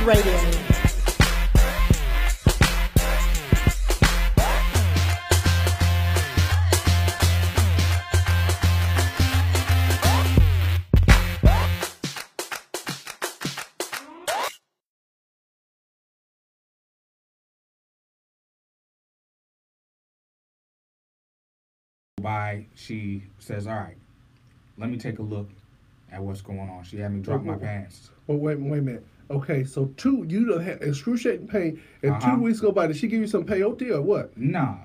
Radio. By she says, "All right, let me take a look at what's going on." She had me drop my pants. Well, wait a minute. Okay, so you don't have excruciating pain, and Uh-huh. 2 weeks go by. Did she give you some peyote or what? Nah,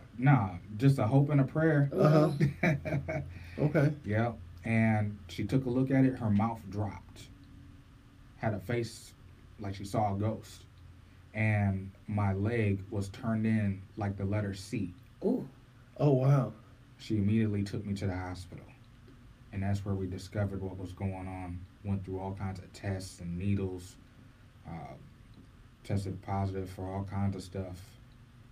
just a hope and a prayer. Uh huh. Okay. Yeah, and she took a look at it. Her mouth dropped, had a face like she saw a ghost, and my leg was turned in like the letter C. Ooh. Oh wow. She immediately took me to the hospital, and that's where we discovered what was going on. Went through all kinds of tests and needles, tested positive for all kinds of stuff.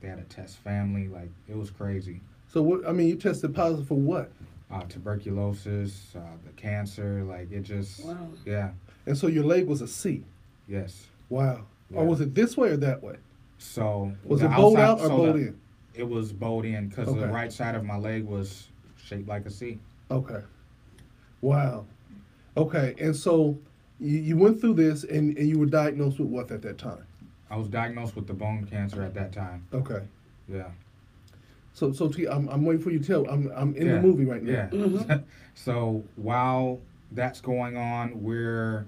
They had to test family, like it was crazy. So what? I mean, you tested positive for what? Tuberculosis, the cancer, like it just, Wow. yeah, And so your leg was a C. yes. Wow. Yeah. Or was it this way or that way? So Was the it bowed outside- out or so bowed the- in? It was bowed in because the Okay. right side of my leg was shaped like a C. Okay. Wow. Okay. And so you went through this, and you were diagnosed with what at that time? I was diagnosed with the bone cancer at that time. Okay. Yeah. So T, I'm waiting for you to tell. I'm in Yeah, the movie right now. Yeah. So while that's going on, we're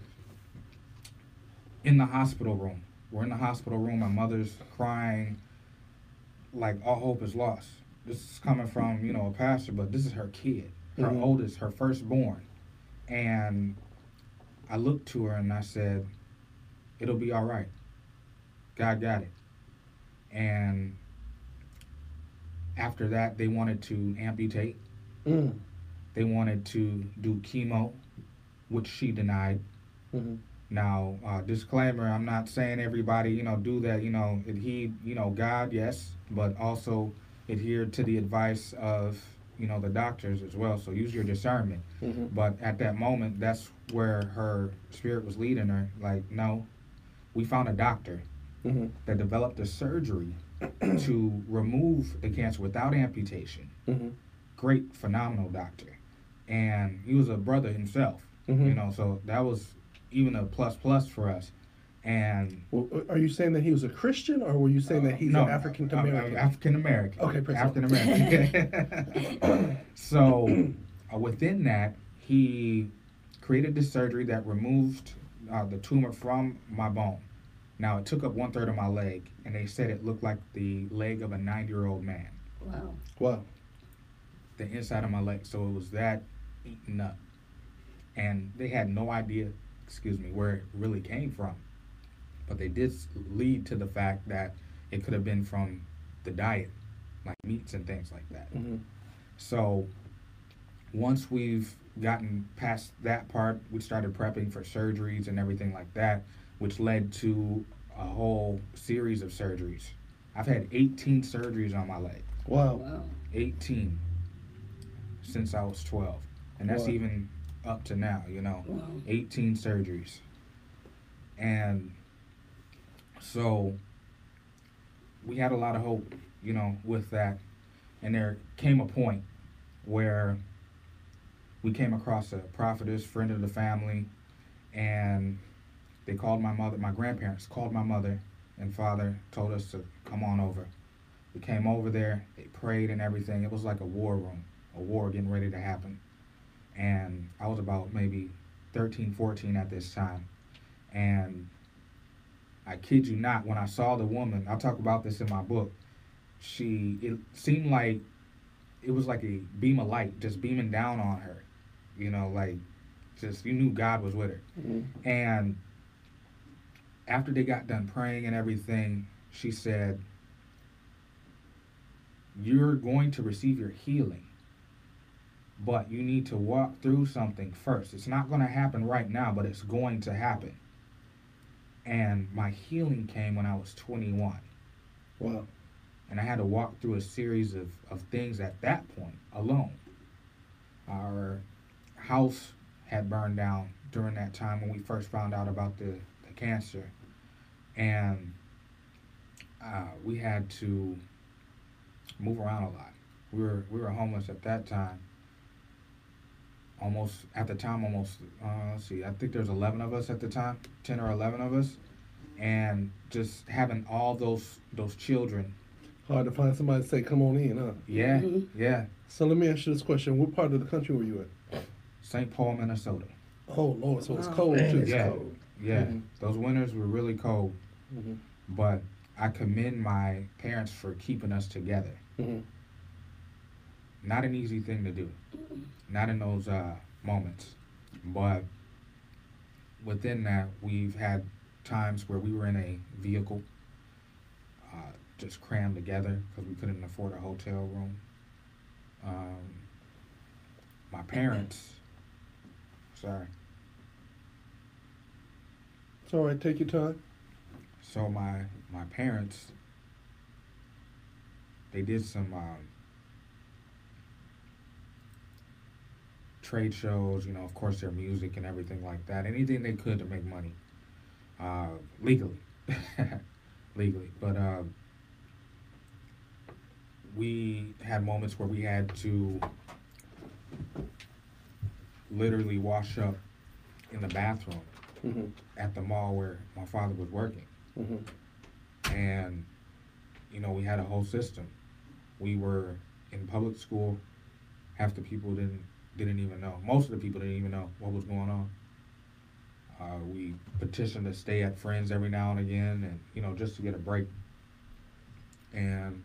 in the hospital room. We're in the hospital room. My mother's crying, like all hope is lost. This is coming from, a pastor, but this is her kid, her Mhm. oldest, her firstborn. And I looked to her and I said, "It'll be all right. God got it." And after that, they wanted to amputate. Mm. They wanted to do chemo, which she denied. Mm-hmm. Now, disclaimer, I'm not saying everybody, do that, adhere, God, yes, but also adhere to the advice of, the doctors as well. So use your discernment. Mm-hmm. But at that moment, that's where her spirit was leading her. Like, no, we found a doctor Mm-hmm. that developed a surgery to remove the cancer without amputation. Mm-hmm. Great, phenomenal doctor. And he was a brother himself, Mm-hmm. so that was even a plus for us. And Well, are you saying that he was a Christian, or were you saying that he's no, an African American? African American. Okay, praise African American. So within that, he created this surgery that removed the tumor from my bone. Now it took up 1/3 of my leg, and they said it looked like the leg of a 90-year-old man. Wow. Wow. The inside of my leg, so it was that eaten up, and they had no idea, where it really came from. But they did lead to the fact that it could have been from the diet, like meats and things like that. Mm-hmm. So once we've gotten past that part, we started prepping for surgeries and everything like that, which led to a whole series of surgeries. I've had 18 surgeries on my leg. Wow. Wow. 18 since I was 12. And that's Wow. even up to now, Wow. 18 surgeries. And so we had a lot of hope, with that. And there came a point where we came across a prophetess, friend of the family, and they called my grandparents called my mother and father, told us to come on over. We came over there, they prayed and everything. It was like a war room, a war getting ready to happen. And I was about maybe 13, 14 at this time. And I kid you not, when I saw the woman, I talk about this in my book, it seemed like it was like a beam of light just beaming down on her. Like just you knew God was with her. Mm-hmm. And after they got done praying and everything, she said, "You're going to receive your healing, but you need to walk through something first. It's not going to happen right now, but it's going to happen." And my healing came when I was 21. Wow. And I had to walk through a series of things at that point alone. Our house had burned down during that time when we first found out about the cancer. and we had to move around a lot. We were homeless at that time. Almost at the time, almost let's see, I think there's 11 of us at the time, 10 or 11 of us, and just having all those children. Hard to find somebody to say, "Come on in," huh? Yeah, yeah. So let me ask you this question: what part of the country were you in? St. Paul, Minnesota. Oh Lord, so it's Oh, cold man, too. it's Yeah, cold. yeah. Mhm. Those winters were really cold, Mhm. but I commend my parents for keeping us together. Mhm. Not an easy thing to do, not in those moments, but within that, we've had times where we were in a vehicle, just crammed together because we couldn't afford a hotel room. Um, my parents, sorry. It's all right. Take your time. So my parents, they did some trade shows. You know, of course, their music and everything like that. Anything they could to make money, legally, legally. But we had moments where we had to literally wash up in the bathroom Mhm. at the mall where my father was working. Mhm. And you know, we had a whole system. We were in public school. Half the people didn't even know. Most of the people didn't even know what was going on. We petitioned to stay at friends every now and again, and you know, just to get a break. And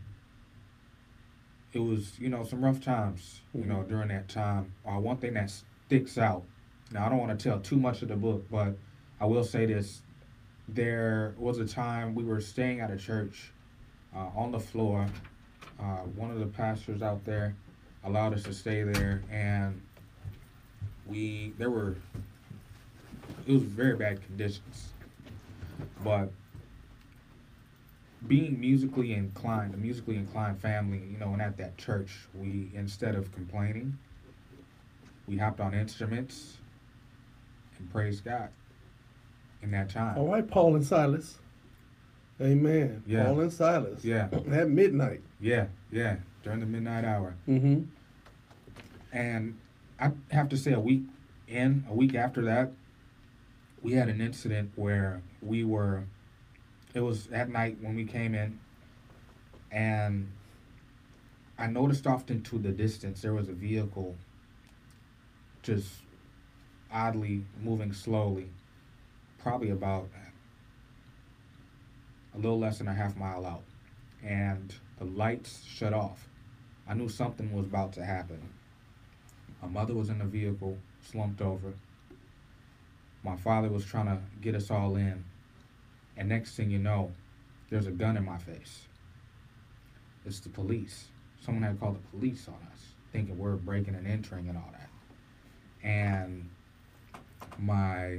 it was, you know, some rough times, you know, during that time. One thing that sticks out. Now, I don't want to tell too much of the book, but I will say this: there was a time we were staying at a church on the floor. One of the pastors out there allowed us to stay there, and it was very bad conditions. But being musically inclined, a musically inclined family, you know, and at that church, we, instead of complaining, we hopped on instruments and praised God in that time. All right, Paul and Silas. Amen. Yeah. Paul and Silas. Yeah, At midnight. yeah, during the midnight hour. Mm-hmm. And I have to say, a week after that, we had an incident where it was at night when we came in, and I noticed off into the distance there was a vehicle just oddly moving slowly, probably about a little less than a half mile out, and the lights shut off. I knew something was about to happen. My mother was in the vehicle, slumped over. My father was trying to get us all in, and next thing you know, there's a gun in my face. It's the police. Someone had called the police on us, thinking we're breaking and entering and all that. And my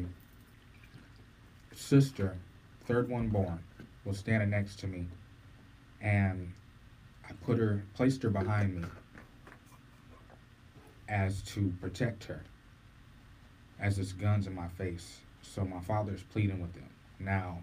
sister, third one born, was standing next to me, and I placed her behind me as to protect her, as this gun's in my face. So my father's pleading with them. Now,